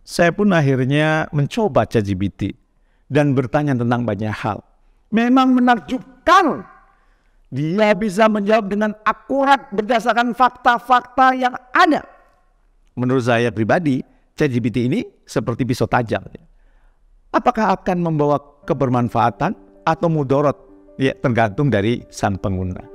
Saya pun akhirnya mencoba ChatGPT dan bertanya tentang banyak hal. Memang menakjubkan. Dia bisa menjawab dengan akurat berdasarkan fakta-fakta yang ada. Menurut saya pribadi, ChatGPT ini seperti pisau tajam. Apakah akan membawa kebermanfaatan atau mudarat? Ya, tergantung dari sang pengguna.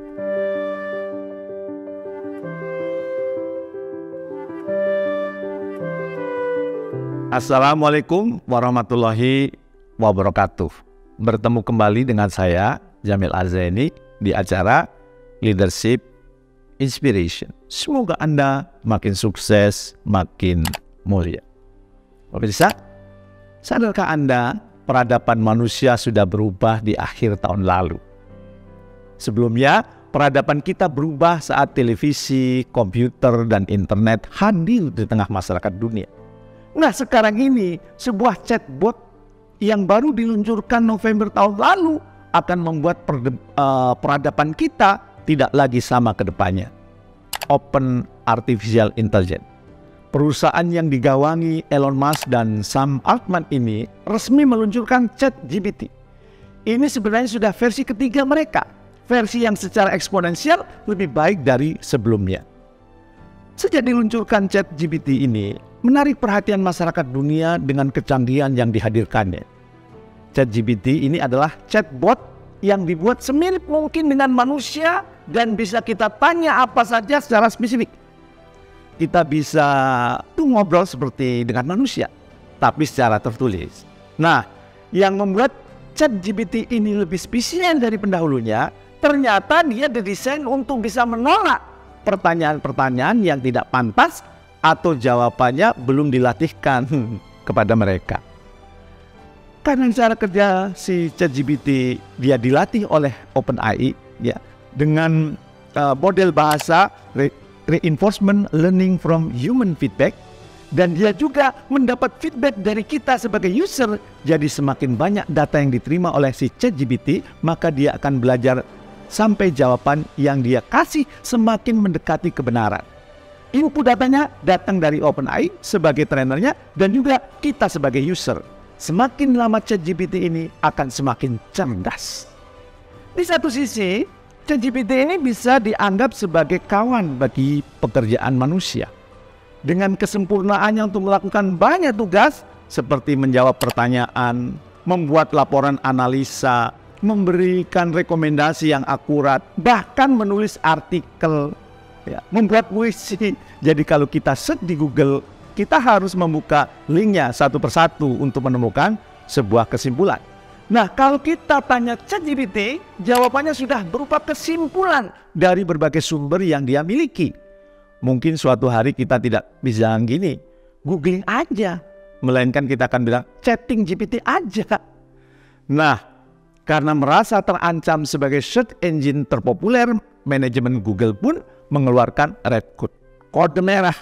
Assalamualaikum warahmatullahi wabarakatuh. Bertemu kembali dengan saya, Jamil Azzaini, di acara Leadership Inspiration. Semoga Anda makin sukses, makin mulia. Pemirsa, sadarkah Anda peradaban manusia sudah berubah di akhir tahun lalu? Sebelumnya, peradaban kita berubah saat televisi, komputer, dan internet hadir di tengah masyarakat dunia. Nah, sekarang ini sebuah chatbot yang baru diluncurkan November tahun lalu akan membuat peradaban kita tidak lagi sama ke depannya. Open Artificial Intelligence, perusahaan yang digawangi Elon Musk dan Sam Altman ini resmi meluncurkan ChatGPT. Ini sebenarnya sudah versi ketiga mereka, versi yang secara eksponensial lebih baik dari sebelumnya. Sejak diluncurkan ChatGPT ini, menarik perhatian masyarakat dunia dengan kecanggihan yang dihadirkannya. ChatGPT ini adalah chatbot yang dibuat semirip mungkin dengan manusia dan bisa kita tanya apa saja secara spesifik. Kita bisa ngobrol seperti dengan manusia, tapi secara tertulis. Nah, yang membuat ChatGPT ini lebih spesial dari pendahulunya, ternyata dia didesain untuk bisa menolak pertanyaan-pertanyaan yang tidak pantas atau jawabannya belum dilatihkan kepada mereka. Karena cara kerja si ChatGPT dia dilatih oleh OpenAI ya dengan model bahasa reinforcement learning from human feedback, dan dia juga mendapat feedback dari kita sebagai user. Jadi semakin banyak data yang diterima oleh si ChatGPT, maka dia akan belajar sampai jawaban yang dia kasih semakin mendekati kebenaran. Input datanya datang dari OpenAI sebagai trainernya dan juga kita sebagai user. Semakin lama ChatGPT ini akan semakin cerdas. Di satu sisi, ChatGPT ini bisa dianggap sebagai kawan bagi pekerjaan manusia. Dengan kesempurnaannya untuk melakukan banyak tugas seperti menjawab pertanyaan, membuat laporan analisa, memberikan rekomendasi yang akurat, bahkan menulis artikel, ya, membuat puisi. Jadi kalau kita search di Google, kita harus membuka linknya satu persatu untuk menemukan sebuah kesimpulan. Nah, kalau kita tanya ChatGPT, jawabannya sudah berupa kesimpulan dari berbagai sumber yang dia miliki. Mungkin suatu hari kita tidak bisa gini, googling aja, melainkan kita akan bilang chatting GPT aja. Nah, karena merasa terancam sebagai search engine terpopuler, manajemen Google pun mengeluarkan red code. Kode merah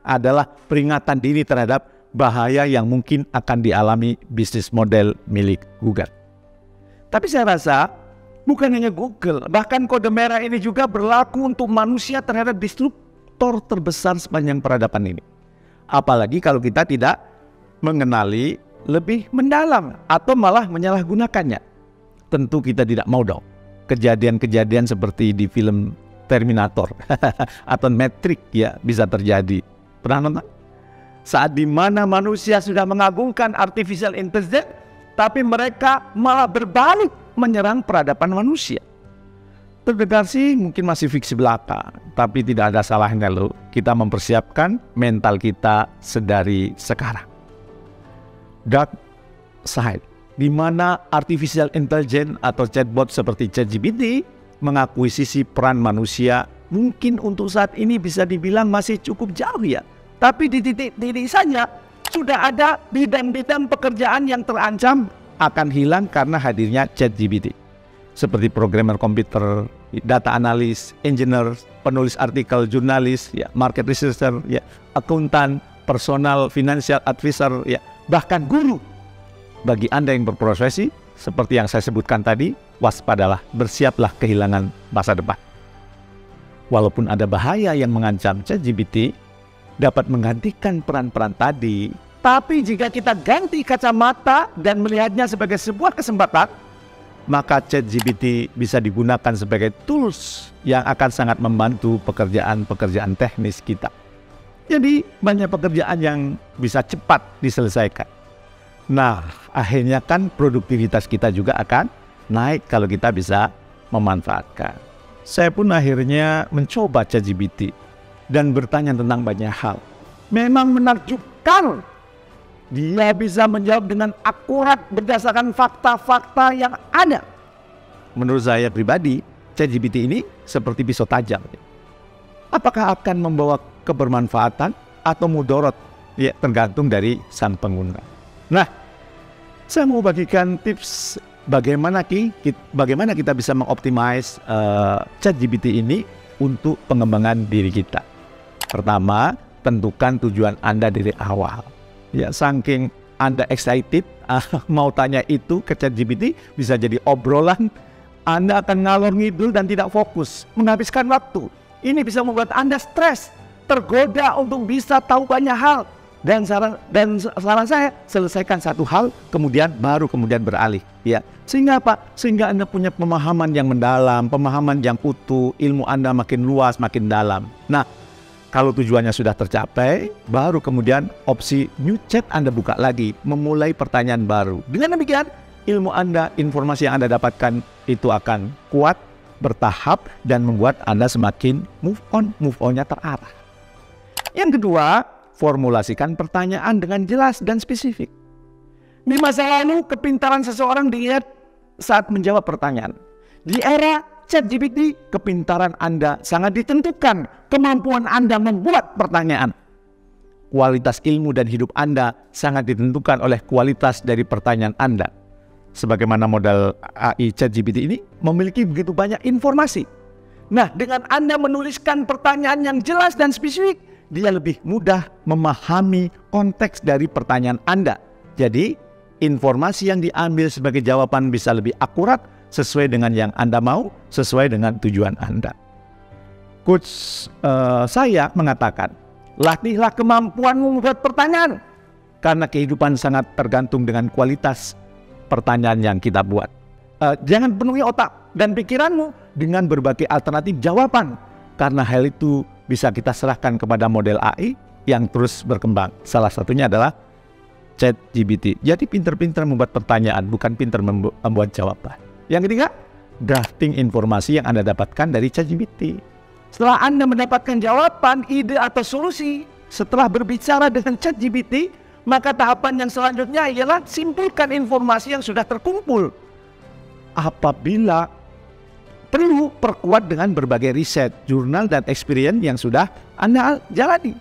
adalah peringatan dini terhadap bahaya yang mungkin akan dialami bisnis model milik Google. Tapi saya rasa bukan hanya Google, bahkan kode merah ini juga berlaku untuk manusia terhadap disruptor terbesar sepanjang peradaban ini. Apalagi kalau kita tidak mengenali lebih mendalam atau malah menyalahgunakannya. Tentu kita tidak mau dong kejadian-kejadian seperti di film Terminator atau Matrix ya bisa terjadi. Pernah nonton? Saat dimana manusia sudah mengagungkan artificial intelligence, tapi mereka malah berbalik menyerang peradaban manusia. Terdengar sih mungkin masih fiksi belaka, tapi tidak ada salahnya loh kita mempersiapkan mental kita sedari sekarang. Dark side, di mana artificial intelligence atau chatbot seperti ChatGPT mengakuisisi peran manusia, mungkin untuk saat ini bisa dibilang masih cukup jauh ya. Tapi di titik-titik saja sudah ada bidang-bidang pekerjaan yang terancam akan hilang karena hadirnya ChatGPT. Seperti programmer komputer, data analis, engineer, penulis artikel, jurnalis, ya, market researcher, ya, akuntan, personal financial advisor, ya, bahkan guru. Bagi Anda yang berprofesi, seperti yang saya sebutkan tadi, waspadalah, bersiaplah kehilangan masa depan. Walaupun ada bahaya yang mengancam ChatGPT, dapat menggantikan peran-peran tadi, Tapi jika kita ganti kacamata dan melihatnya sebagai sebuah kesempatan, maka ChatGPT bisa digunakan sebagai tools yang akan sangat membantu pekerjaan-pekerjaan teknis kita. Jadi banyak pekerjaan yang bisa cepat diselesaikan. Nah, akhirnya kan produktivitas kita juga akan naik kalau kita bisa memanfaatkan. Saya pun akhirnya mencoba ChatGPT dan bertanya tentang banyak hal. Memang menakjubkan. Dia bisa menjawab dengan akurat berdasarkan fakta-fakta yang ada. Menurut saya pribadi, ChatGPT ini seperti pisau tajam. Apakah akan membawa kebermanfaatan atau mudarat? Ya, tergantung dari sang pengguna. Nah, saya mau bagikan tips bagaimana kita bisa mengoptimize ChatGPT ini untuk pengembangan diri kita. Pertama, tentukan tujuan Anda dari awal. Ya, saking Anda excited mau tanya itu ke ChatGPT, bisa jadi obrolan, Anda akan ngalor ngidul dan tidak fokus, menghabiskan waktu. Ini bisa membuat Anda stres, tergoda untuk bisa tahu banyak hal. Dan saran saya, selesaikan satu hal, kemudian beralih. Ya, sehingga apa? Sehingga Anda punya pemahaman yang mendalam, pemahaman yang utuh, ilmu Anda makin luas, makin dalam. Nah, kalau tujuannya sudah tercapai, baru kemudian opsi new chat Anda buka lagi, memulai pertanyaan baru. Dengan demikian, ilmu Anda, informasi yang Anda dapatkan itu akan kuat, bertahap, dan membuat Anda semakin move on-nya terarah. Yang kedua, formulasikan pertanyaan dengan jelas dan spesifik. Di masa lalu, kepintaran seseorang dilihat saat menjawab pertanyaan. Di era ChatGPT, kepintaran Anda sangat ditentukan kemampuan Anda membuat pertanyaan. Kualitas ilmu dan hidup Anda sangat ditentukan oleh kualitas dari pertanyaan Anda. Sebagaimana modal AI ChatGPT ini memiliki begitu banyak informasi. Nah, dengan Anda menuliskan pertanyaan yang jelas dan spesifik, dia lebih mudah memahami konteks dari pertanyaan Anda. Jadi, informasi yang diambil sebagai jawaban bisa lebih akurat, sesuai dengan yang Anda mau, sesuai dengan tujuan Anda. Coach saya mengatakan, latihlah kemampuanmu membuat pertanyaan, karena kehidupan sangat tergantung dengan kualitas pertanyaan yang kita buat. Jangan penuhi otak dan pikiranmu dengan berbagai alternatif jawaban, karena hal itu bisa kita serahkan kepada model AI yang terus berkembang. Salah satunya adalah ChatGPT. Jadi pintar-pintar membuat pertanyaan, bukan pintar membuat jawaban. Yang ketiga, drafting informasi yang Anda dapatkan dari ChatGPT. Setelah Anda mendapatkan jawaban, ide atau solusi, setelah berbicara dengan ChatGPT, maka tahapan yang selanjutnya ialah simpulkan informasi yang sudah terkumpul. Apabila perlu, perkuat dengan berbagai riset, jurnal, dan experience yang sudah Anda jalani.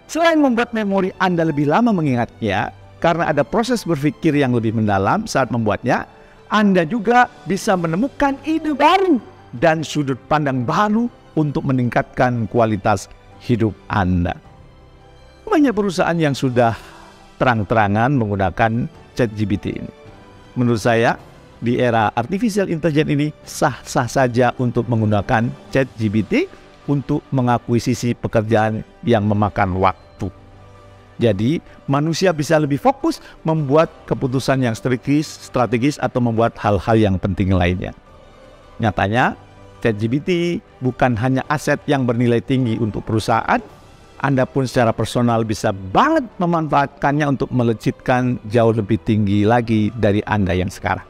Selain membuat memori Anda lebih lama mengingatnya, karena ada proses berpikir yang lebih mendalam saat membuatnya, Anda juga bisa menemukan ide baru dan sudut pandang baru untuk meningkatkan kualitas hidup Anda. Banyak perusahaan yang sudah terang-terangan menggunakan ChatGPT ini. Menurut saya, di era artificial intelligence ini sah-sah saja untuk menggunakan ChatGPT untuk mengakuisisi pekerjaan yang memakan waktu. Jadi, manusia bisa lebih fokus membuat keputusan yang strategis atau membuat hal-hal yang penting lainnya. Nyatanya, ChatGPT bukan hanya aset yang bernilai tinggi untuk perusahaan, Anda pun secara personal bisa banget memanfaatkannya untuk melejitkan jauh lebih tinggi lagi dari Anda yang sekarang.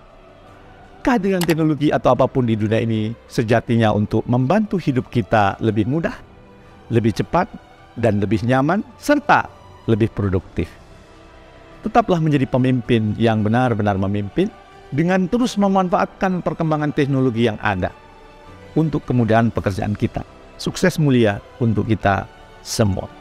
Kehadiran teknologi atau apapun di dunia ini sejatinya untuk membantu hidup kita lebih mudah, lebih cepat, dan lebih nyaman, serta lebih produktif. Tetaplah menjadi pemimpin yang benar-benar memimpin dengan terus memanfaatkan perkembangan teknologi yang ada untuk kemudahan pekerjaan kita. Sukses mulia untuk kita semua.